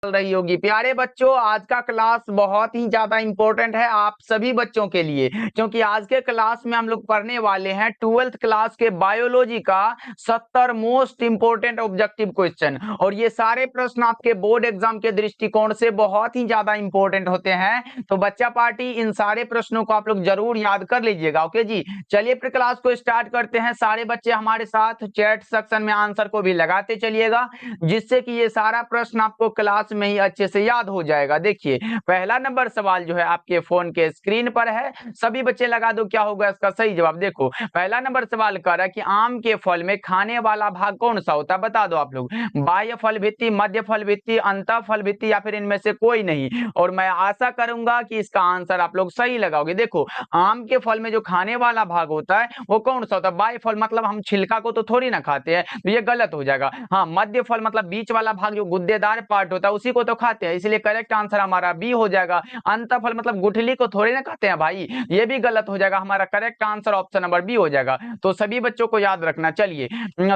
चल रही होगी। प्यारे बच्चों, आज का क्लास बहुत ही ज्यादा इंपॉर्टेंट है आप सभी बच्चों के लिए, क्योंकि आज के क्लास में हम लोग पढ़ने वाले हैं 12th क्लास के बायोलॉजी का 70 मोस्ट इंपॉर्टेंट ऑब्जेक्टिव क्वेश्चन। और ये सारे प्रश्न आपके बोर्ड एग्जाम के दृष्टिकोण से बहुत ही ज्यादा इंपॉर्टेंट होते हैं। तो बच्चा पार्टी इन सारे प्रश्नों को आप लोग जरूर याद कर लीजिएगा। ओके जी, चलिए फिर क्लास को स्टार्ट करते हैं। सारे बच्चे हमारे साथ चैट सेक्शन में आंसर को भी लगाते चलिएगा, जिससे कि ये सारा प्रश्न आपको क्लास में ही अच्छे से याद हो जाएगा। देखिए, पहला नंबर सवाल जो है आपके फोन के स्क्रीन पर है। सभी बच्चे लगा दो, क्या होगा इसका सही जवाब। देखो, पहला नंबर सवाल कह रहा है कि आम के फल में खाने वाला भाग कौन सा होता है, बता दो आप लोग। बाह्य फल भित्ति, मध्य फल भित्ति, अंत फल भित्ति, या फिर इनमें से कोई नहीं। और मैं आशा करूंगा कि इसका आंसर आप लोग सही लगाओगे। देखो, आम के फल में जो खाने वाला भाग होता है वो कौन सा होता है, बाह्य फल, मतलब हम छिलका को तो थोड़ी ना खाते हैं, तो ये गलत हो जाएगा। हाँ, मध्य फल मतलब बीच वाला भाग जो गुद्देदार पार्ट होता है उसी को तो खाते हैं, इसलिए करेक्ट आंसर हमारा बी हो जाएगा। अंतःफल मतलब गुठली को थोड़ी ना खाते हैं भाई, ये भी गलत हो जाएगा। हमारा correct answer option number B हो जाएगा। तो सभी बच्चों को याद रखना। चलिए,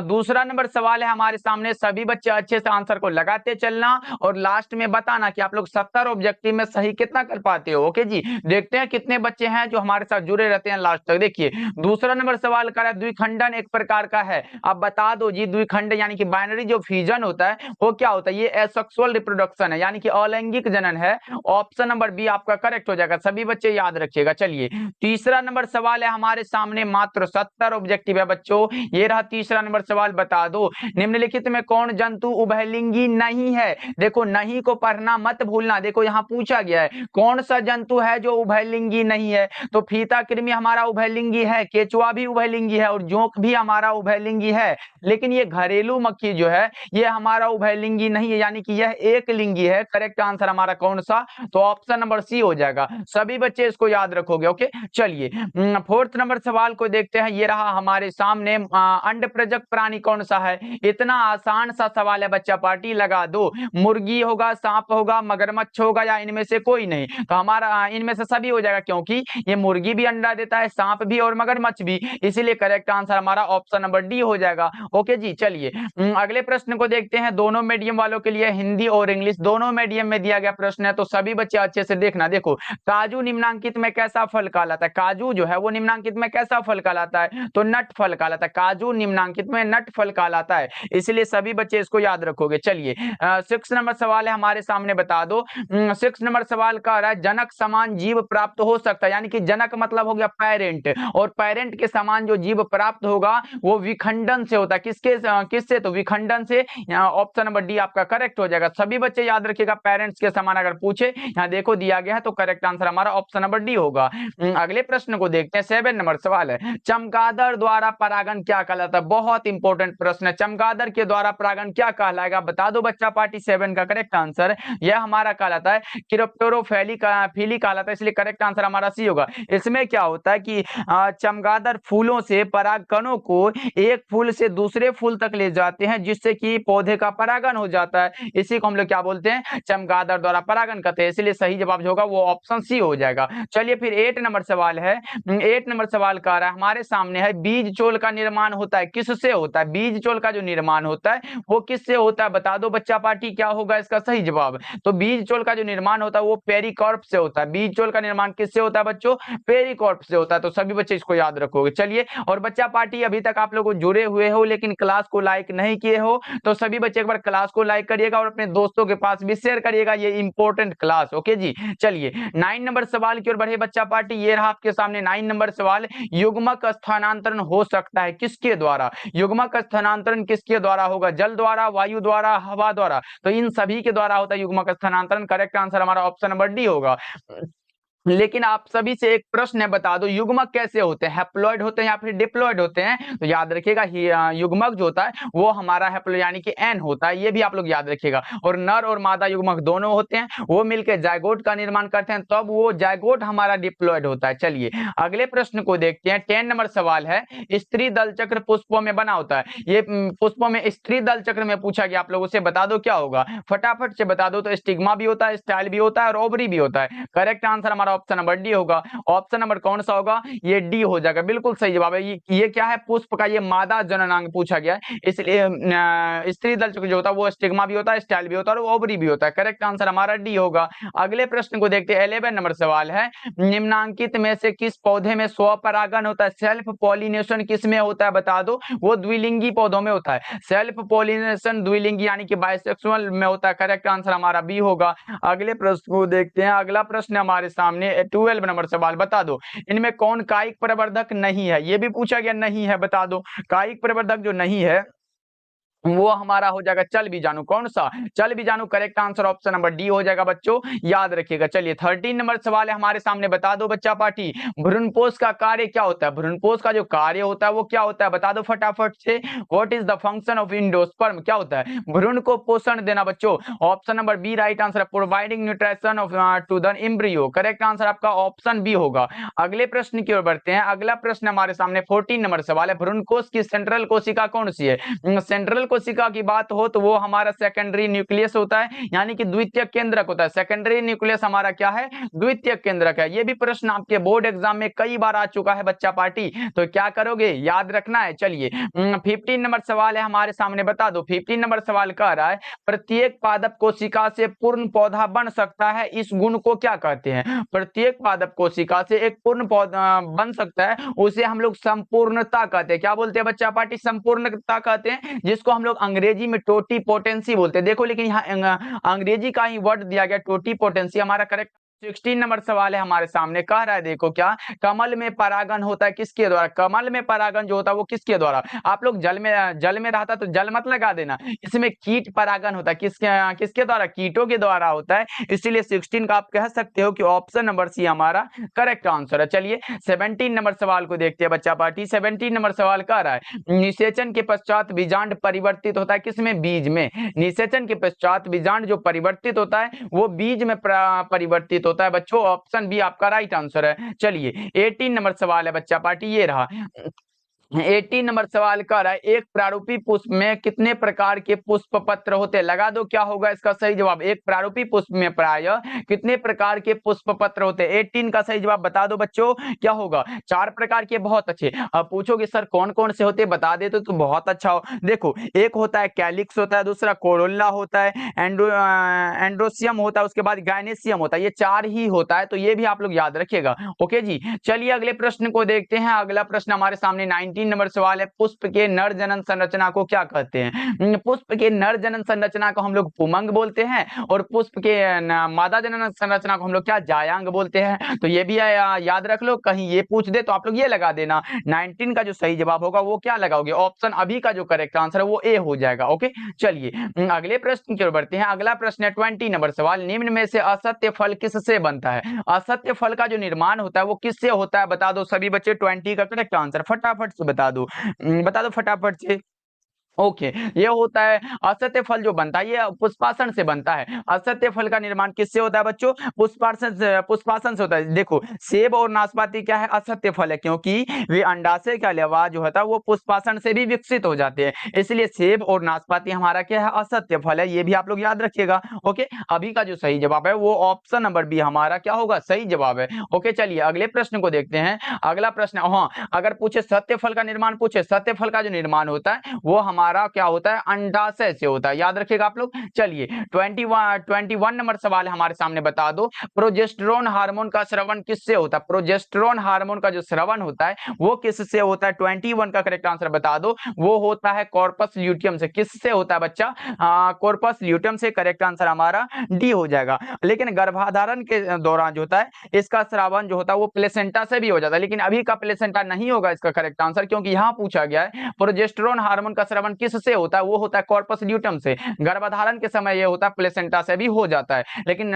दूसरा नंबर सवाल है हमारे सामने। सभी बच्चे अच्छे से आंसर को लगाते चलना और लास्ट में बताना कि आप लोग 70 ऑब्जेक्टिव में सही कितना कर पाते हो। ओके जी, देखते हैं कितने बच्चे हैं जो हमारे साथ जुड़े रहते हैं लास्ट तक। देखिए, दूसरा नंबर सवाल कर रहा है द्विखंडन एक प्रकार का है। अब बता दो जी, द्विखंड यानी कि बाइनरी जो फ्यूजन होता है वो क्या होता है। ये एसेक्सुअल रिप्रोडक्शन है, यानी कि अलैंगिक जनन है। ऑप्शन नंबर बी आपका करेक्ट हो जाएगा। सभी बच्चे याद रखिएगा। चलिए, तीसरा नंबर सवाल है हमारे सामने। मात्र 70 ऑब्जेक्टिव है बच्चों। ये रहा तीसरा नंबर सवाल। बता दो निम्नलिखित में कौन जंतु उभयलिंगी नहीं है। देखो, नहीं को पढ़ना मत भूलना। देखो, यहाँ पूछा गया है कौन सा जंतु है जो उभयलिंगी नहीं है। तो फीता कृमि हमारा उभयलिंगी है, केचुआ भी उभयलिंगी है और जोंक भी हमारा उभयलिंगी है। लेकिन ये घरेलू मक्खी जो है ये हमारा उभयलिंगी नहीं है, यानी कि यह एक लिंगी है। करेक्ट आंसर हमारा कौन सा, तो ऑप्शन नंबर सी हो जाएगा। सभी बच्चे इसको याद रखोगे। ओके, चलिए फोर्थ नंबर सवाल को देखते हैं। ये रहा हमारे सामने। अंड प्रजक प्राणी कौन सा है। इतना आसान सा सवाल है बच्चा पार्टी, लगा दो। मुर्गी होगा, सांप होगा, मगरमच्छ होगा, या इनमें से कोई नहीं। तो हमारा इनमें से सभी हो जाएगा, क्योंकि ये मुर्गी भी अंडा देता है, सांप भी और मगरमच्छ भी, इसीलिए करेक्ट आंसर हमारा ऑप्शन नंबर डी हो जाएगा। ओके जी, चलिए अगले प्रश्न को देखते हैं। दोनों मीडियम वालों के लिए, हिंदी और इंग्लिश दोनों मीडियम में दिया गया प्रश्न है, तो सभी बच्चे अच्छे से देखना। देखो, काजू निम्नांकित में कैसा फल कहलाता है। काजू जो है वो निम्नांकित में कैसा फल कहलाता है, तो नट फल कहलाता है। काजू निम्नांकित में नट फल कहलाता है, इसलिए सभी बच्चे इसको याद रखोगे। चलिए, 6 नंबर सवाल है हमारे सामने। बता दो 6 नंबर सवाल कह रहा है जनक समान जीव प्राप्त हो सकता है, यानी कि जनक मतलब हो गया पेरेंट, और पेरेंट के समान जो जीव प्राप्त होगा वो विखंडन से होता है। किससे, तो विखंडन से। ऑप्शन नंबर डी आपका करेक्ट हो जाएगा। सभी बच्चे याद रखिएगा, पेरेंट्स के समान अगर पूछे, यहाँ देखो दिया गया है, तो करेक्ट आंसर हमारा ऑप्शन नंबर डी होगा। अगले प्रश्न को देखते हैं। 7 नंबर सवाल है चमगादड़ द्वारा परागण क्या कहलाता है। बहुत इंपॉर्टेंट प्रश्न है। चमगादड़ के द्वारा परागण क्या कहलाएगा, बता दो बच्चा पार्टी। 7 का करेक्ट आंसर यह हमारा कहलाता है क्रिप्टोरोफैली कहलाता है, इसलिए करेक्ट आंसर हमारा सी होगा। इसमें क्या होता है कि चमगादड़ फूलों से परागकणों को एक फूल से दूसरे फूल तक ले जाते हैं, जिससे कि पौधे का परागण हो जाता है। इसी को हम लोग क्या बोलते हैं, चमगादड़ द्वारा परागण करते हैं, इसलिए सही जवाब जो होगा वो ऑप्शन सी हो जाएगा। चलिए, फिर 8 नंबर सवाल है। 8 नंबर सवाल कह रहा है हमारे सामने है बीज चोल का निर्माण होता है, किससे होता है। बीज चोल का जो निर्माण होता है वो किससे होता है, बता दो बच्चा पार्टी, क्या होगा इसका सही जवाब। तो बीज चोल का जो निर्माण होता है वो पेरिकार्प से होता है। बीज चोल का निर्माण किससे होता है बच्चों, पेरिकार्प से होता है। तो सभी बच्चे इसको याद रखोगे। चलिए, और बच्चा पार्टी अभी तक आप लोग जुड़े हुए हो लेकिन क्लास को लाइक नहीं किए हो, तो सभी बच्चे एक बार क्लास को लाइक करिएगा और अपने दोस्तों के पास भी शेयर करिएगा, ये इंपॉर्टेंट क्लास। ओके जी, चलिए 9 नंबर सवाल की ओर बढ़े बच्चा पार्टी। ये रहा आपके सामने 9 नंबर सवाल। युग्मक स्थानांतरण हो सकता है किसके द्वारा। युग्मक स्थानांतरण किसके द्वारा होगा, जल द्वारा, वायु द्वारा, हवा द्वारा। तो इन सभी के द्वारा होता है युग्मक स्थानांतरण। करेक्ट आंसर हमारा ऑप्शन नंबर डी होगा। लेकिन आप सभी से एक प्रश्न है, बता दो युग्मक कैसे होते हैं, हैप्लॉइड होते हैं या फिर डिप्लॉइड होते हैं। तो याद रखिएगा युग्मक जो होता है वो हमारा हैप्लॉइड यानी कि एन होता है, ये भी आप लोग याद रखिएगा। और नर और मादा युग्मक दोनों होते हैं, वो मिलकर जायगोट का निर्माण करते हैं, तब वो जायगोट हमारा डिप्लॉइड होता है। चलिए, अगले प्रश्न को देखते हैं। 10 नंबर सवाल है स्त्री दल चक्र पुष्पों में बना होता है। ये पुष्पों में स्त्री दल चक्र में पूछा गया, आप लोगों से बता दो क्या होगा, फटाफट से बता दो। तो स्टिग्मा भी होता है, स्टाइल भी होता है और ओवरी भी होता है। करेक्ट आंसर हमारा हमारा ऑप्शन नंबर डी होगा। ऑप्शन नंबर कौन सा होगा? ये डी हो जाएगा, बिल्कुल सही जवाब है। ये क्या है? पुष्प का ये मादा जननांग पूछा गया है, इसलिए स्त्री दल जो होता है वो स्टिग्मा भी होता है, स्टाइल भी होता है और ओवरी भी होता है। करेक्ट आंसर हमारा डी होगा। अगले प्रश्न को देखते हैं। 11 नंबर सवाल है, निम्नांकित में से किस पौधे में स्वपरागन होता है? सेल्फ पॉलिनेशन किस में होता है बता दो? वो द्विलिंगी पौधों में होता है। सेल्फ पॉलिनेशन द्विलिंगी यानी कि बाइसेक्सुअल में होता है। करेक्ट आंसर हमारा बी होगा। अगले प्रश्न को देखते हैं। अगला प्रश्न हमारे सामने 12 नंबर सवाल, बता दो इनमें कौन कायिक प्रवर्धक नहीं है? ये भी पूछा गया, नहीं है बता दो। कायिक प्रवर्धक जो नहीं है वो हमारा हो जाएगा चल बीजाणु। कौन सा? चल बीजाणु। Correct answer option number D हो जाएगा बच्चों, याद रखिएगा। चलिए 13 नंबर सवाल है हमारे सामने, बता दो बच्चा पार्टी, भ्रूणपोष का कार्य क्या होता है? भ्रूणपोष का जो कार्य होता है वो क्या होता है बता दो फटाफट से। What is the function of endosperm? क्या होता है? भ्रूण को पोषण देना बच्चों। Option number B right answer, providing nutrition of to the embryo. Correct answer आपका ऑप्शन बी होगा। अगले प्रश्न की ओर बढ़ते हैं। अगला प्रश्न हमारे सामने 14 नंबर सवाल है, भ्रूणकोष की सेंट्रल कोशिका कौन सी है? सेंट्रल कोशिका की बात हो तो वो हमारा सेकेंडरी न्यूक्लियस होता है, यानी कि द्वितीयक केंद्रक होता है। सेकेंडरी न्यूक्लियस हमारा क्या है? द्वितीयक केंद्रक है। ये भी प्रश्न आपके बोर्ड एग्जाम में कई बार आ चुका है बच्चा पार्टी, तो क्या करोगे? याद रखना है। चलिए 15 नंबर सवाल है हमारे सामने, बता दो। 15 नंबर सवाल कह रहा है, प्रत्येक पादप कोशिका से पूर्ण पौधा बन सकता है, इस गुण को क्या कहते हैं? प्रत्येक पादप कोशिका से एक पूर्ण पौधा बन सकता है, उसे हम लोग संपूर्णता कहते हैं। क्या बोलते हैं बच्चा पार्टी? संपूर्णता कहते हैं, जिसको हम लोग अंग्रेजी में टोटी पोटेंसी बोलते हैं। देखो लेकिन यहाँ अंग्रेजी का ही वर्ड दिया गया टोटी पोटेंसी। हमारा करेक्ट 16 नंबर सवाल है हमारे सामने, कह रहा है देखो क्या, कमल में परागन होता है किसके द्वारा? कमल में परागन जो होता है वो किसके द्वारा? आप लोग जल में रहता तो जल मत लगा देना, इसमें कीट परागन होता है। किसके द्वारा? कीटों के द्वारा होता है। इसीलिए 16 का आप कह सकते हो कि ऑप्शन नंबर सी हमारा करेक्ट आंसर है। चलिए 17 नंबर सवाल को देखते हैं बच्चा पार्टी। 17 नंबर सवाल कह रहा है, निषेचन के पश्चात बीजांड परिवर्तित होता है किसमें? बीज में। निषेचन के पश्चात बीजांड जो परिवर्तित होता है वो बीज में परिवर्तित होता है बच्चों। ऑप्शन बी आपका राइट आंसर है। चलिए 18 नंबर सवाल है बच्चा पार्टी, ये रहा। 18 नंबर सवाल कर रहा है, एक प्रारूपी पुष्प में कितने प्रकार के पुष्प पत्र होते हैं? लगा दो क्या होगा इसका सही जवाब। एक प्रारूपी पुष्प में प्रायः कितने प्रकार के पुष्प पत्र होते हैं? 18 का सही जवाब बता दो बच्चों, क्या होगा? 4 प्रकार के। बहुत अच्छे। अब पूछोगे सर कौन कौन से होते हैं बता दे तो बहुत अच्छा हो। देखो एक होता है कैलिक्स होता है, दूसरा कोरोल्ला होता है, एंड्रोसियम होता है, उसके बाद गायनेसियम होता है। ये 4 ही होता है, तो ये भी आप लोग याद रखिएगा। ओके जी। चलिए अगले प्रश्न को देखते हैं। अगला प्रश्न हमारे सामने 19 नंबर सवाल है, पुष्प के नर जनन संरचना को क्या कहते हैं? पुष्प के नर जनन संरचना को हम लोग पुमंग बोलते हैं, और पुष्प के मादा जनन संरचना को हम लोग क्या? जायांग बोलते हैं। तो ये भी याद रख लो, कहीं ये पूछ दे तो आप लोग ये लगा देना। 19 का जो सही जवाब होगा वो क्या लगाओगे? ऑप्शन अभी का जो करेक्ट आंसर है वो ए हो जाएगा। ओके चलिए अगले प्रश्न की ओर बढ़ते हैं। अगला प्रश्न है 20 नंबर सवाल, निम्न में से असत्य फल किससे बनता है? असत्य फल का जो निर्माण होता है वो किससे होता है बता दो सभी बच्चे। 20 का करेक्ट आंसर फटाफट से बता दो फटाफट से। ओके ये होता है असत्य फल जो बनता है ये पुष्पासन से बनता है। असत्य फल का निर्माण किससे होता है बच्चों? पुष्पासन से होता है। देखो सेब और नाशपाती क्या है? असत्य फल है, क्योंकि वे अंडाशय के अलावा जो होता है वो पुष्पासन से भी विकसित हो जाते हैं। इसलिए सेब और नाशपाती हमारा क्या है? असत्य फल है। ये भी आप लोग याद रखिएगा। ओके अभी का जो सही जवाब है वो ऑप्शन नंबर बी हमारा क्या होगा? सही जवाब है। ओके चलिए अगले प्रश्न को देखते हैं। अगला प्रश्न, हाँ अगर पूछे सत्य फल का निर्माण, पूछे सत्य फल का जो निर्माण होता है वो हमारा क्या होता है? अंडाशय से होता है। याद रखिएगा आप लोग। चलिए 21 नंबर सवाल है हमारे सामने, बता दो प्रोजेस्टेरोन हार्मोन का स्रवण किससे होता है? प्रोजेस्टेरोन हार्मोन का जो स्रवण होता है वो किससे होता है? 21 का करेक्ट आंसर बता दो। वो होता है कॉर्पस ल्यूटियम से। किससे होता है बच्चा? कॉर्पस ल्यूटियम से। करेक्ट आंसर हमारा डी हो जाएगा। लेकिन गर्भाधारण के दौरान जो होता है इसका स्रावन जो होता है वो प्लेसेंटा से भी हो जाता है, लेकिन अभी का प्लेसेंटा नहीं होगा इसका करेक्ट आंसर, क्योंकि यहाँ पूछा गया है प्रोजेस्टेरोन हार्मोन का स्रवण किससे होता है? वो होता है कॉर्पस ल्यूटियम से। गर्भाधारण के समय ये होता है प्लेसेंटा से भी हो जाता है, लेकिन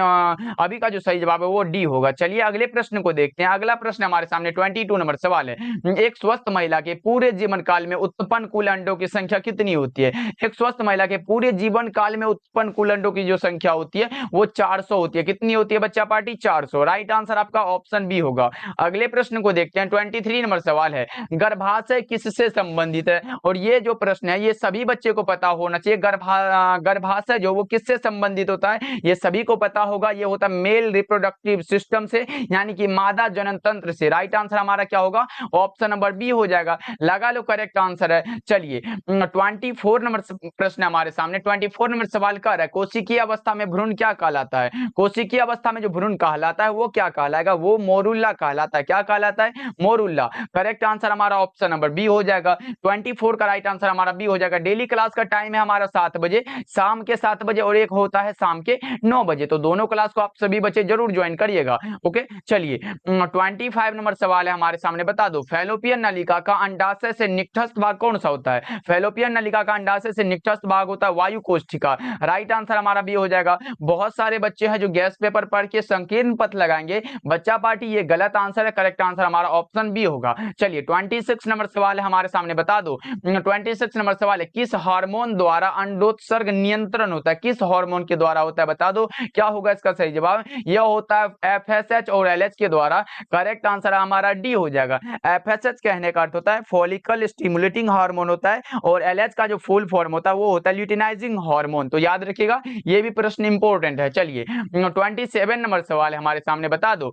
अभी का जो सही जवाब है वो डी होगा। चलिए अगले प्रश्न को देखते हैं। अगला प्रश्न हमारे सामने 22 नंबर सवाल है, एक स्वस्थ महिला के पूरे जीवन काल में उत्पन्न कुल अंडों की संख्या कितनी होती है? एक स्वस्थ महिला के पूरे जीवन काल में उत्पन्न कुल अंडों की जो संख्या होती है वो 400 होती है। कितनी होती है बच्चा पार्टी? 400। राइट आंसर आपका ऑप्शन बी होगा। अगले प्रश्न को देखते हैं। 23 नंबर सवाल है, गर्भाशय किससे संबंधित है? और ये जो प्रश्न है ये सभी बच्चे को पता होना चाहिए। गर्भाशय जो वो किससे संबंधित होता है, ये सभी को पता होगा। ये होता है मेल रिप्रोडक्टिव सिस्टम से, यानी कि मादा जनन तंत्र से। राइट आंसर हमारा क्या होगा, ऑप्शन नंबर बी हो जाएगा। लगा लो करेक्ट आंसर है। चलिए 24 नंबर प्रश्न हमारे सामने। 24 नंबर सवाल कर रहा है, कोशिकीय अवस्था में भ्रूण क्या कहलाता है। कोशिकीय अवस्था में जो भ्रूण कहलाता है वो क्या कहलाएगा, वो मोरुल्ला कहलाता है। क्या कहलाता है, मोरुल्ला। करेक्ट आंसर हमारा ऑप्शन नंबर बी हो जाएगा। 24 का राइट आंसर हमारा बी हो जाएगा। डेली क्लास का टाइम है हमारा 7 बजे, शाम के 7 बजे, और एक होता है शाम के 9 बजे। तो दोनों क्लास को आप सभी बच्चे जरूर ज्वाइन करिएगा। ओके, चलिए 25 नंबर सवाल है हमारे सामने। बता दो, फैलोपियन नलिका का अंडाशय से निकटस्थ भाग कौन सा होता है। फैलोपियन नलिका का अंडाशय से निकटस्थ भाग होता है वायु कोशिका। राइट आंसर हमारा बी हो जाएगा। बहुत सारे बच्चे हैं जो गैस पेपर पढ़ के संकीर्ण पथ लगाएंगे, बच्चा पार्टी ये गलत आंसर है। करेक्ट आंसर हमारा ऑप्शन बी होगा। चलिए 26 नंबर सवाल है हमारे सामने। बता दो 26 नंबर सवाल है, किस हार्मोन द्वारा अंडोत्सर्ग नियंत्रण होता है। किस हार्मोन के द्वारा होता है, बता दो क्या होगा इसका सही जवाब। यह होता है FSH और LH के द्वारा। करेक्ट आंसर हमारा डी हो जाएगा। FSH कहने का अर्थ होता है फॉलिकल स्टिमुलेटिंग हार्मोन होता है, और LH का जो फुल फॉर्म होता है वो होता है ल्यूटिनाइजिंग हार्मोन। तो याद रखिएगा, ये भी प्रश्न इंपॉर्टेंट है। चलिए 27 नंबर सवाल है हमारे सामने। बता दो,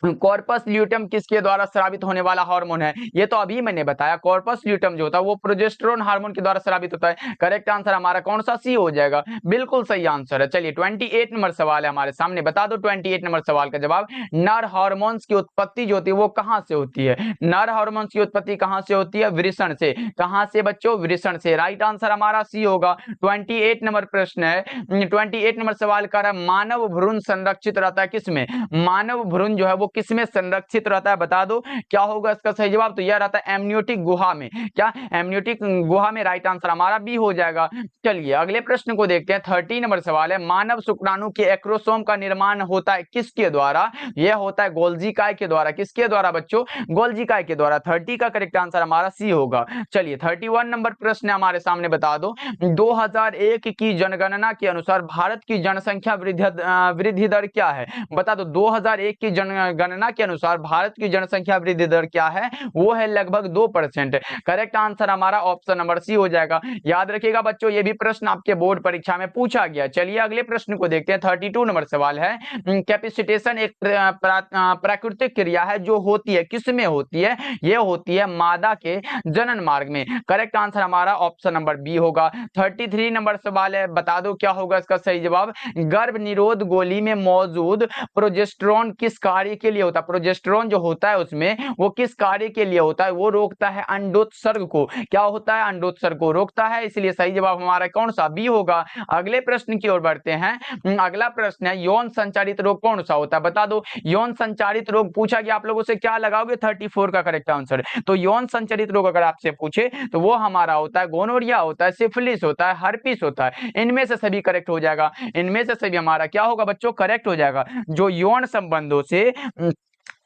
कॉर्पस ल्यूटेम किसके द्वारा स्रावित होने वाला हार्मोन है। ये तो अभी मैंने बताया, कॉर्पस ल्यूटेम जो होता है वो प्रोजेस्टेरोन हार्मोन के द्वारा स्रावित होता है। करेक्ट आंसर हमारा कौन सा, सी हो जाएगा। बिल्कुल सही आंसर है। चलिए 28 नंबर सवाल है हमारे सामने। बता दो 28 नंबर सवाल का जवाब। नर हार्मोन्स की उत्पत्ति जो होती है वो कहां से होती है। नर हार्मोन्स की उत्पत्ति कहां से होती है, वृषण से। कहां से बच्चों, वृषण से। राइट आंसर हमारा सी होगा। 28 नंबर प्रश्न है, 28 नंबर सवाल कर रहा है, मानव भ्रूण संरक्षित रहता है किसमें। मानव भ्रूण जो है वो किसमें संरक्षित रहता है, बता दो क्या होगा इसका सही जवाब। तो यह रहता है एमनियोटिक गुहा में। क्या, एमनियोटिक गुहा में। राइट आंसर हमारा बी हो जाएगा। चलिए अगले प्रश्न को देखते हैं। 30 नंबर सवाल है, मानव शुक्राणु के एक्रोसोम का निर्माण होता है किसके द्वारा। यह होता है गोल्जी काय के द्वारा। किसके द्वारा बच्चों, गोल्जी काय के द्वारा। 30 का करेक्ट आंसर हमारा सी होगा। चलिए 31 नंबर प्रश्न हमारे सामने। बता दो 2001 की जनगणना के अनुसार भारत की जनसंख्या वृद्धि दर क्या है। बता दो 2001 की जनगणना के अनुसार भारत की जनसंख्या वृद्धि दर क्या है, वो है लगभग 2%। करेक्ट आंसर हमारा ऑप्शन नंबर सी हो जाएगा। याद रखिएगा बच्चों, ये भी प्रश्न आपके बोर्ड परीक्षा में पूछा गया। चलिए अगले प्रश्न को देखते हैं। 32 नंबर सवाल है, कैपेसिटेशन एक प्राकृतिक क्रिया है जो होती है किसमें होती है। यह होती है मादा के जनन मार्ग में। करेक्ट आंसर हमारा ऑप्शन नंबर बी होगा। 33 नंबर सवाल है, बता दो क्या होगा इसका सही जवाब। गर्भ निरोध गोली में मौजूद प्रोजेस्टेरोन किस कार्य के लिए होता है। प्रोजेस्टेरोन जो होता है उसमें वो किस कार्य के लिए होता है, वो रोकता है अंडोत्सर्ग को। क्या होता है, अंडोत्सर्ग को रोकता है। इसलिए सही जवाब हमारा कौन सा, बी होगा। अगले प्रश्न की ओर बढ़ते हैं। अगला प्रश्न है, यौन संचारित रोग कौन सा होता है। बता दो यौन संचारित रोग पूछा गया, आप लोगों से क्या लगाओगे, 34 का करेक्ट आंसर। तो यौन संचारित रोग अगर आपसे पूछे तो वो हमारा होता है गोनोरिया होता है, सिफिलिस होता है, हर्पिस होता है। इनमें से सभी करेक्ट हो जाएगा। इनमें से सभी हमारा क्या होगा बच्चों, करेक्ट हो जाएगा। जो यौन संबंधों से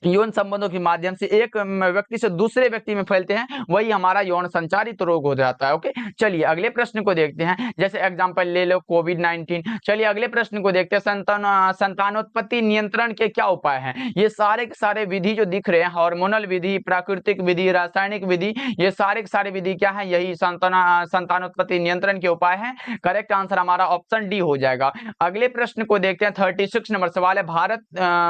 यौन संबंधों के माध्यम से एक व्यक्ति से दूसरे व्यक्ति में फैलते हैं, वही हमारा यौन संचारित रोग हो जाता है। ओके, चलिए अगले प्रश्न को देखते हैं। जैसे एग्जांपल ले लो कोविड-19। चलिए अगले प्रश्न को देखते हैं। संतानोत्पत्ति नियंत्रण के क्या उपाय हैं। ये सारे के सारे विधि जो दिख रहे हैं, हार्मोनल विधि, प्राकृतिक विधि, रासायनिक विधि, ये सारे के सारे विधि क्या है, यही संतानोत्पत्ति नियंत्रण के उपाय हैं। करेक्ट आंसर हमारा ऑप्शन डी हो जाएगा। अगले प्रश्न को देखते हैं। 36 नंबर सवाल है, भारत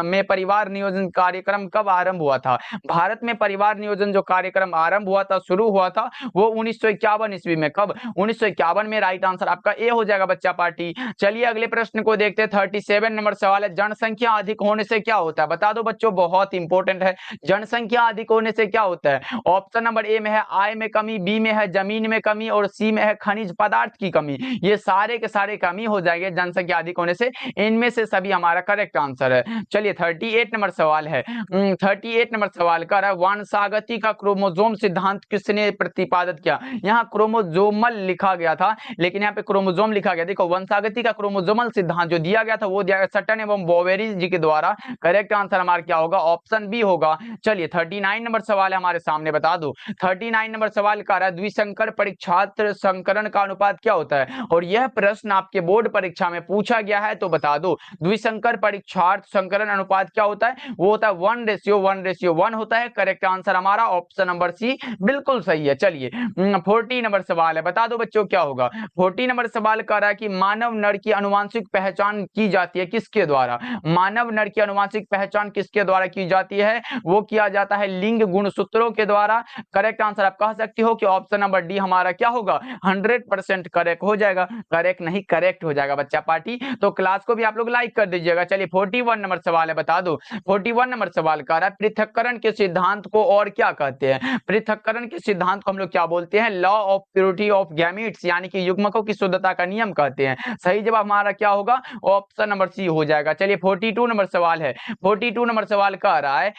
में परिवार नियोजन कार्यक्रम कब आरंभ हुआ था। भारत में परिवार नियोजन जो कार्यक्रम आरंभ हुआ था, शुरू हुआ था, वो 1951 ईस्वी में। कब, 1951 में। राइट आंसर आपका ए हो जाएगा बच्चा पार्टी। चलिए अगले प्रश्न को देखते हैं। 37 नंबर सवाल है, जनसंख्या अधिक होने से क्या होता है। बता दो बच्चों, बहुत इंपॉर्टेंट है। जनसंख्या अधिक होने से क्या होता है। ऑप्शन नंबर ए में है आय में कमी, बी में है जमीन में कमी, और सी में है खनिज पदार्थ की कमी। ये सारे के सारे कमी हो जाएंगे जनसंख्या अधिक होने से। इनमें से सभी हमारा करेक्ट आंसर है। चलिए 38 नंबर सवाल है। 38 नंबर सवाल का है, वंशागति का क्रोमोसोम सिद्धांत किसने प्रतिपादित किया। यहाँ क्रोमोसोमल लिखा गया था, लेकिन यहाँ पे क्रोमोसोम लिखा गया। देखो वंशागति का क्रोमोसोमल सिद्धांत जो दिया गया था वो दिया गया सटन एवं बोवेरी जी के द्वारा। करेक्ट आंसर हमारा क्या होगा, ऑप्शन बी होगा। चलिए 39 नंबर सवाल है हमारे सामने। बता दो 39 नंबर सवाल का है, द्विसंकर परीक्षार्थ संकरण का अनुपात क्या होता है। और यह प्रश्न आपके बोर्ड परीक्षा में पूछा गया है, तो बता दो द्विसंकर परीक्षार्थ संकरण अनुपात क्या होता है। वो होता है 1:1:1 होता है। करेक्ट आंसर हमारा ऑप्शन नंबर सी बिल्कुल सही है। चलिए 40 नंबर सवाल है, बता दो बच्चों क्या होगा। 40 नंबर सवाल कह रहा है कि मानव नर की आनुवंशिक पहचान की जाती है किसके द्वारा? मानव नर की आनुवंशिक पहचान किसके द्वारा की जाती है? वो किया जाता है लिंग गुणसूत्रों के द्वारा। करेक्ट आंसर आप कह सकते हो कि ऑप्शन नंबर डी हमारा क्या होगा, 100% करेक्ट हो जाएगा। करेक्ट नहीं करेक्ट हो जाएगा बच्चा पार्टी। तो क्लास को भी आप लोग लाइक कर दीजिएगा। चलिए 41 नंबर सवाल है, बता दो। 41 नंबर सवाल कह रहा है पृथक्करण के सिद्धांत को और क्या कहते हैं? पृथक्करण के सिद्धांत को हम लोग क्या बोलते हैं? Law of purity of gametes, यानी कि युग्मकों की शुद्धता का नियम कहते हैं। सही जवाब हमारा क्या होगा, ऑप्शन नंबर सी हो जाएगा। चलिए 42 नंबर सवाल है। 42 नंबर सवाल कह रहा है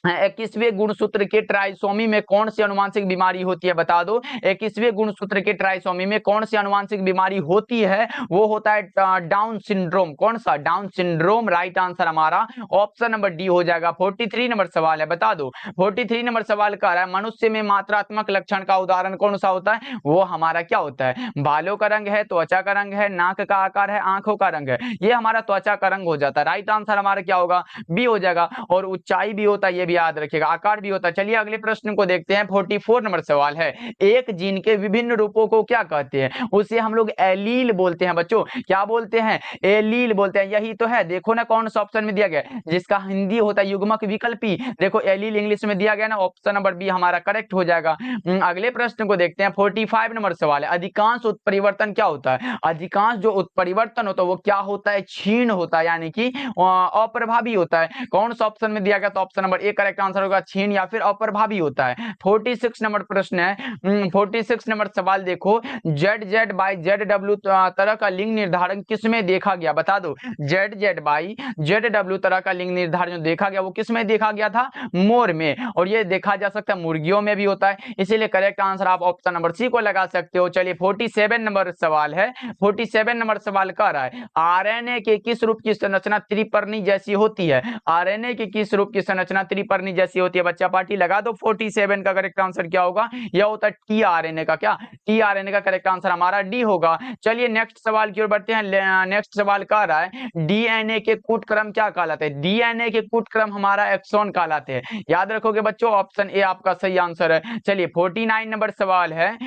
21वें गुणसूत्र के ट्राइसोमी में कौन सी आनुवंशिक बीमारी होती है? बता दो 21वें गुणसूत्र के ट्राइसोमी में कौन सी आनुवंशिक बीमारी होती है? वो होता है डाउन सिंड्रोम। कौन सा? Down syndrome. राइट आंसर हमारा ऑप्शन नंबर डी हो जाएगा। 43 नंबर सवाल है, बता दो। 43 नंबर सवाल कह रहा है मनुष्य में मात्रात्मक लक्षण का उदाहरण कौन सा होता है? वो हमारा क्या होता है? बालों का रंग है, त्वचा का रंग है, नाक का आकार है, आंखों का रंग है। ये हमारा त्वचा का रंग हो जाता है। राइट आंसर हमारा क्या होगा, बी हो जाएगा। और ऊंचाई भी होता है, ये भी याद रखिएगा, आकार भी होता है। चलिए अगले प्रश्न को देखते हैं। 44 नंबर सवाल है एक जीन के विभिन्न रूपों को क्या कहते हैं? उसे हम लोग एलील बोलते हैं बच्चों। क्या बोलते हैं? एलील बोलते हैं। यही तो है, देखो ना कौन सा ऑप्शन में दिया गया, जिसका हिंदी होता है युग्मक विकल्पी। देखो एलील इंग्लिश में दिया गया ना, ऑप्शन नंबर बी हमारा करेक्ट हो जाएगा। अगले प्रश्न को देखते हैं। 45 नंबर सवाल है अधिकांश उत्परिवर्तन क्या होता है? अधिकांश जो उत्परिवर्तन होता है वो क्या होता है? क्षीण होता है, यानी कि अप्रभावी होता है। कौन सा ऑप्शन में दिया गया? तो option number A correct answer होगा, क्षीण या फिर अप्रभावी होता है। 46 नंबर प्रश्न है। 46 नंबर सवाल देखो, Z Z by Z W तरह का लिंग निर्धारण किसमें देखा गया? बता दो Z Z by Z W तरह का लिंग निर्धारण देखा गया वो किसमें देखा गया था? मोर में। और ये देखा जा सकता है मुर्गियों में भी होता है, इसीलिए करेक्ट आंसर आप ऑप्शन नंबर सी को लगा सकते हो। चलिए 47 नंबर सवाल है। 47 नंबर सवाल कह रहा है आरएनए के किस रूप की संरचना त्रिपर्णी जैसी होती है? आरएनए के किस रूप की संरचना त्रिपर्णी जैसी होती है? बच्चा पार्टी लगा दो। 47 का करेक्ट आंसर क्या होगा? यह होता है टीआरएनए का। क्या? टीआरएनए का करेक्ट आंसर हमारा डी होगा। चलिए नेक्स्ट सवाल की ओर बढ़ते हैं। नेक्स्ट सवाल कह रहा है डीएनए के कूट क्रम क्या कहलाते हैं? डीएनए के कूट क्रम हमारा एक्सॉन कहलाते हैं। याद रखोगे बच्चों, ऑप्शन ए आपका सही आंसर है। चलिए 49 नंबर सवाल है।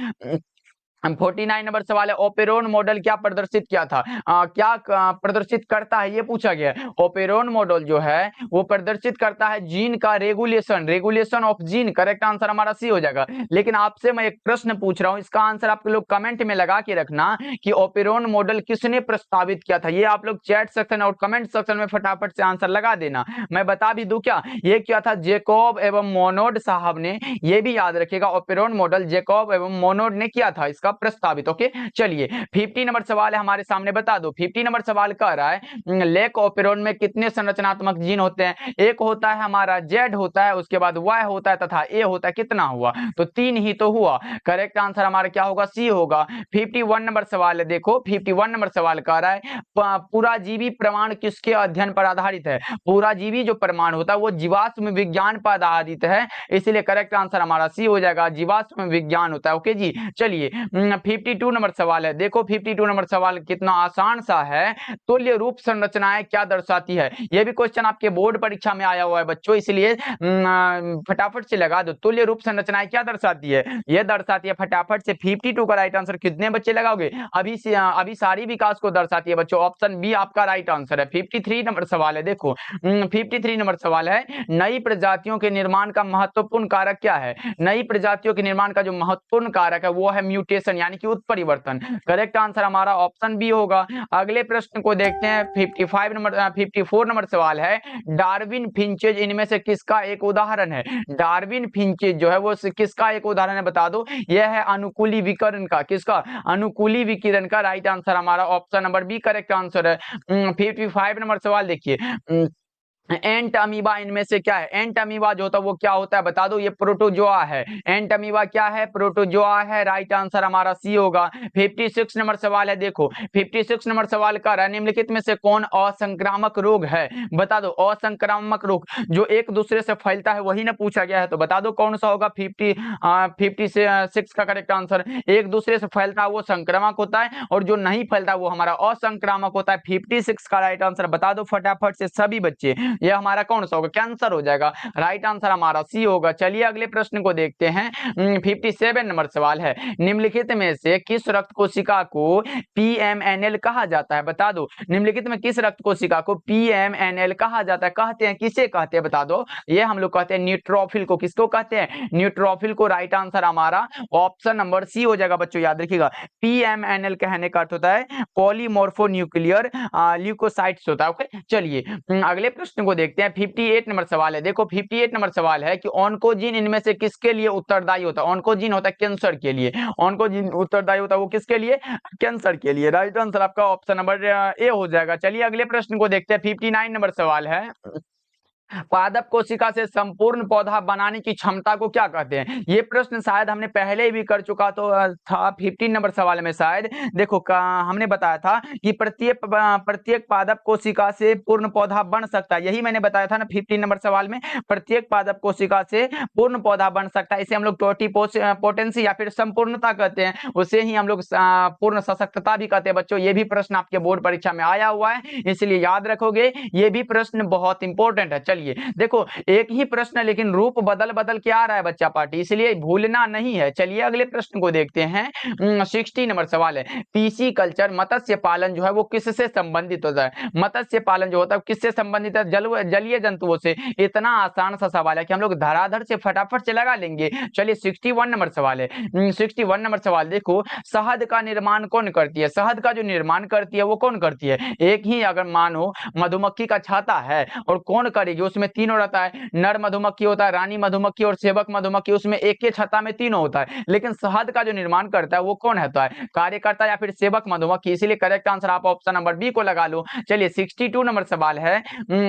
49 नंबर सवाल है ओपेरोन मॉडल क्या प्रदर्शित किया था? क्या प्रदर्शित करता है, ये पूछा गया है। ओपेरोन मॉडल जो है वो प्रदर्शित करता है जीन का regulation of gene. Correct answer हमारा सी हो जाएगा। लेकिन आपसे मैं एक प्रश्न पूछ रहा हूं, इसका आंसर आप लोग कमेंट में लगा के रखना कि ओपेरोन मॉडल किसने प्रस्तावित किया था। ये आप लोग चैट सेक्शन और कमेंट सेक्शन में फटाफट से आंसर लगा देना। मैं बता भी दूं क्या, ये क्या था, जेकॉब एवं मोनोड साहब ने। ये भी याद रखिएगा ओपेरोन मॉडल जेकॉब एवं मोनोड ने किया था इसका प्रस्तावित। ओके चलिए 50 नंबर सवाल है हमारे सामने, बता दो। 50 नंबर सवाल कह रहा है लेक ओपेरोन में कितने संरचनात्मक जीन होते हैं? एक होता है हमारा जेड होता है, उसके बाद वाई होता है तथा ए होता है। कितना हुआ? तो 3 ही तो हुआ। करेक्ट आंसर हमारा क्या होगा? सी होगा। 51 नंबर सवाल है, देखो 51 नंबर सवाल कह रहा है पूराजीवी प्रमाण किसके अध्ययन पर आधारित है? पूराजीवी जो प्रमाण होता है वो जीवाश्म विज्ञान पर आधारित है, इसलिए करेक्ट आंसर हमारा सी हो जाएगा, जीवाश्म विज्ञान होता है। ओके जी चलिए 52 नंबर सवाल है, देखो 52 नंबर सवाल कितना आसान सा है। तुल्य रूप संरचनाएं क्या दर्शाती है? यह भी क्वेश्चन आपके बोर्ड परीक्षा में आया हुआ है बच्चों, इसलिए फटाफट से लगा दो। तुल्य रूप संरचनाएं क्या दर्शाती है? यह दर्शाती है फटाफट से 52 का राइट आंसर कितने बच्चे लगाओगे? अभी सारी विकास को दर्शाती है बच्चों, ऑप्शन बी आपका राइट आंसर है। 53 नंबर सवाल है, देखो 53 नंबर सवाल है नई प्रजातियों के निर्माण का महत्वपूर्ण कारक क्या है? नई प्रजातियों के निर्माण का जो महत्वपूर्ण कारक है वो है म्यूटेशन, यानी कि उत्परिवर्तन। करेक्ट आंसर हमारा ऑप्शन बी होगा। अगले प्रश्न को देखते हैं। 54 नंबर सवाल है डार्विन फिंचेज इनमें से किसका एक उदाहरण है? डार्विन फिंचेज जो है वो किसका एक उदाहरण है? बता दो। यह है अनुकूली विकिरण का। किसका? अनुकूली विकिरण का। राइट आंसर हमारा option number B correct answer है। 55 नंबर सवाल देखिए एंट अमीबा इनमें से क्या है? एंट अमीबा जो होता है वो क्या होता है? बता दो। ये प्रोटोजोआ है। एंट अमीबा क्या है? प्रोटोजोआ है। राइट आंसर हमारा सी होगा। 56 नंबर सवाल है, देखो 56 नंबर सवाल कर रहा है निम्नलिखित में से कौन असंक्रामक रोग है? बता दो। असंक्रामक रोग जो एक दूसरे से फैलता है वही ना पूछा गया है, तो बता दो कौन सा होगा। 56 का करेक्ट आंसर एक दूसरे से फैलता है वो संक्रामक होता है, और जो नहीं फैलता वो हमारा असंक्रामक होता है। 56 का राइट आंसर बता दो फटाफट से सभी बच्चे। ये हमारा कौन सा होगा, कैंसर हो जाएगा। राइट आंसर हमारा सी होगा। चलिए अगले प्रश्न को देखते हैं। 57 नंबर सवाल है, निम्नलिखित में से किस रक्त कोशिका को पीएमएनएल कहा जाता है, बता दो। निम्नलिखित में किस रक्त कोशिका को पीएमएनएल कहा जाता है, कहते हैं, किसे कहते हैं बता दो। ये हम लोग कहते हैं न्यूट्रोफिल को। किसको कहते हैं, न्यूट्रोफिल को। राइट आंसर हमारा ऑप्शन नंबर सी हो जाएगा बच्चों, याद रखिएगा। पीएमएनएल कहने का अर्थ होता है पॉलीमॉर्फोन्यूक्लियर ल्यूकोसाइट्स होता है। ओके, चलिए अगले प्रश्न को देखते हैं। 58 नंबर सवाल है, देखो 58 नंबर सवाल है कि ऑन्कोजीन इनमें से किसके लिए उत्तरदायी होता है। ऑन्कोजीन होता है कैंसर के लिए, ऑन्कोजीन उत्तरदायी होता है वो किसके लिए, कैंसर के लिए। राइट आंसर आपका ऑप्शन नंबर ए हो जाएगा। चलिए अगले प्रश्न को देखते हैं। 59 नंबर सवाल है, पादप कोशिका से संपूर्ण पौधा बनाने की क्षमता को क्या कहते हैं। ये प्रश्न शायद हमने पहले भी कर चुका तो था 15 नंबर सवाल में शायद। देखो हमने बताया था कि प्रत्येक पादप कोशिका से पूर्ण पौधा बन सकता है, यही मैंने बताया था ना 15 नंबर सवाल में। प्रत्येक पादप कोशिका से पूर्ण पौधा बन सकता है, इसे हम लोग टोटिपोटेंसी या फिर संपूर्णता कहते हैं, उसे ही हम लोग पूर्ण सशक्तता भी कहते हैं बच्चों। ये भी प्रश्न आपके बोर्ड परीक्षा में आया हुआ है, इसलिए याद रखोगे, ये भी प्रश्न बहुत इंपॉर्टेंट है। चलिए देखो एक ही प्रश्न लेकिन रूप बदल बदल के आ रहा है बच्चा पार्टी, इसलिए भूलना नहीं है। चलिए अगले प्रश्न को देखते हैं। 60 नंबर सवाल है, पीसी कल्चर मत्स्य पालन जो है वो किससे संबंधित होता है। मत्स्य पालन जो होता है किससे संबंधित है, जलीय जंतुओं से। इतना आसान सा सवाल है कि हम लोग धराधर से फटाफट से लगा लेंगे। चलिए 61 नंबर सवाल है। 61 नंबर सवाल देखो, शहद का निर्माण कौन करती है। शहद का जो निर्माण करती है वो कौन करती है। एक ही अगर मानो मधुमक्खी का छाता है और कौन करेगी, उसमें तीनों रहता है, नर मधुमक्खी होता है, रानी मधुमक्खी और सेवक मधुमक्खी, उसमें एक के छत्ता में तीनों होता है। लेकिन शहद का जो निर्माण करता है वो कौन होता है, कार्यकर्ता या फिर सेवक मधुमक्खी। इसीलिए करेक्ट आंसर आप ऑप्शन नंबर बी को लगा लो। चलिए 62 नंबर सवाल है।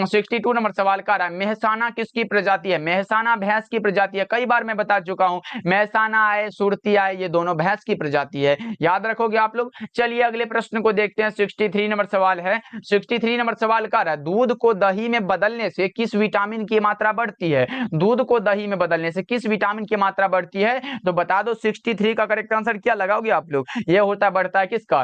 62 नंबर सवाल का रहा है, मेहसाना किसकी प्रजाति है। मेहसाना भैंस की प्रजाति है, कई बार मैं बता चुका हूं। मेहसाना आए, सुरती आए, ये दोनों भैंस की प्रजाति है, याद रखोगे आप लोग। चलिए अगले प्रश्न को देखते हैं। 63 नंबर सवाल है। 63 नंबर सवाल का रहा है, दूध को दही में बदलने से किस विटामिन की मात्रा बढ़ती है। दूध को दही में बदलने से किस विटामिन की मात्रा बढ़ती है, तो बता दो। 63 का करेक्ट आंसर क्या लगाओगे आप लोग, ये होता है बढ़ता है किसका,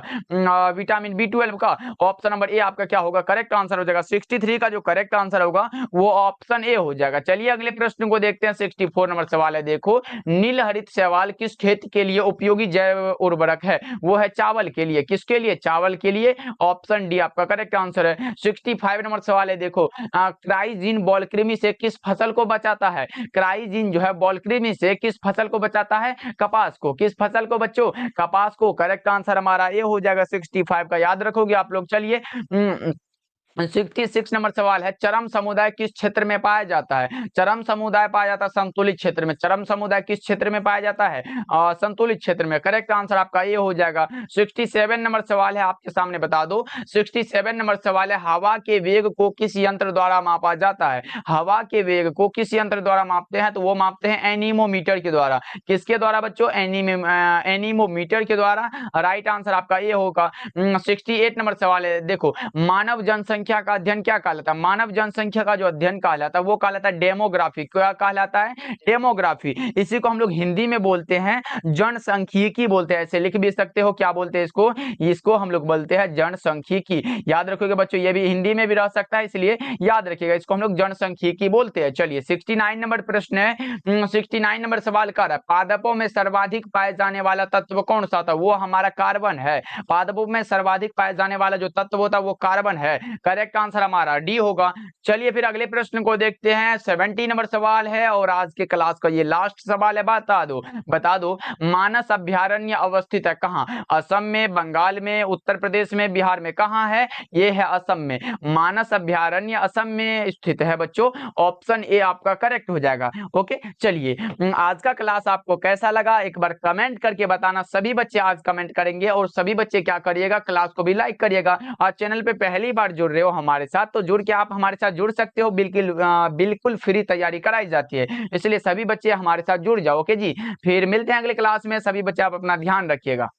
विटामिन B12 का। ऑप्शन नंबर ए आपका क्या होगा, करेक्ट आंसर हो जाएगा। 63 का जो करेक्ट आंसर होगा वो ऑप्शन ए हो जाएगा। चलिए अगले प्रश्न को देखते हैं। 64 नंबर सवाल है, देखो नील हरित शैवाल किस खेती के लिए उपयोगी जैव उर्वरक है। वो है चावल के लिए, किसके लिए, चावल के लिए। ऑप्शन डी आपका करेक्ट आंसर है। 65 नंबर सवाल है, देखो क्राइजीन बॉल कृमि से किस फसल को बचाता है। क्राइजीन जो है बॉल कृमि से किस फसल को बचाता है, कपास को। किस फसल को बच्चों, कपास को। करेक्ट आंसर हमारा ये हो जाएगा 65 का, याद रखोगे आप लोग। चलिए 66 नंबर सवाल है, चरम समुदाय किस क्षेत्र में पाया जाता है। चरम समुदाय पाया जाता है संतुलित क्षेत्र में। चरम समुदाय किस क्षेत्र में पाया जाता है, संतुलित क्षेत्र में। करेक्ट आंसर आपका ये हो जाएगा। 67 नंबर सवाल है, आपके सामने बता दो। 67 नंबर सवाल है, हवा के वेग को किस यंत्र द्वारा मापा जाता है। हवा के वेग को किस यंत्र द्वारा मापते हैं, तो वो मापते हैं एनीमोमीटर के द्वारा। किसके द्वारा बच्चों, एनीमोमीटर के द्वारा। राइट आंसर आपका ये होगा। 68 नंबर सवाल है, देखो मानव जनसंख्या का अध्ययन क्या कहलाता है। मानव जनसंख्या का जो अध्ययन कहलाता है वो कहलाता है डेमोग्राफी। क्या कहलाता है, डेमोग्राफी। इसी को हम लोग हिंदी में बोलते हैं जनसांख्यिकी बोलते हैं। ऐसे लिख भी सकते हो, क्या बोलते हैं इसको, इसको हम लोग बोलते हैं जनसांख्यिकी। याद रखोगे बच्चों, ये भी हिंदी में भी रह सकता है, इसलिए याद रखिएगा, इसको हम लोग जनसांख्यिकी बोलते हैं। चलिए 69 नंबर प्रश्न है। 69 नंबर सवाल का है, पादपों में सर्वाधिक पाए जाने वाला तत्व कौन सा था। वो हमारा कार्बन है। पादपों में सर्वाधिक पाए जाने वाला जो तत्व होता है वो कार्बन है। करेक्ट आंसर हमारा डी होगा। चलिए फिर अगले प्रश्न को देखते हैं। 70 नंबर सवाल है और आज के क्लास का ये लास्ट सवाल है। बता दो मानस अभ्यारण्य अवस्थित है कहाँ। असम में, बंगाल में, उत्तर प्रदेश में, बिहार में, कहाँ है, ये है असम में। मानस अभ्यारण्य असम में स्थित है बच्चों। ऑप्शन ए आपका करेक्ट हो जाएगा। ओके, चलिए आज का क्लास आपको कैसा लगा एक बार कमेंट करके बताना। सभी बच्चे आज कमेंट करेंगे और सभी बच्चे क्या करिएगा, क्लास को भी लाइक करिएगा। और चैनल पे पहली बार जुड़ रहे हो हमारे साथ तो जुड़ के आप हमारे साथ जुड़ सकते हो। बिल्कुल फ्री तैयारी कराई जाती है, इसलिए सभी बच्चे हमारे साथ जुड़ जाओ। ओके जी, फिर मिलते हैं अगले क्लास में। सभी बच्चे आप अपना ध्यान रखिएगा।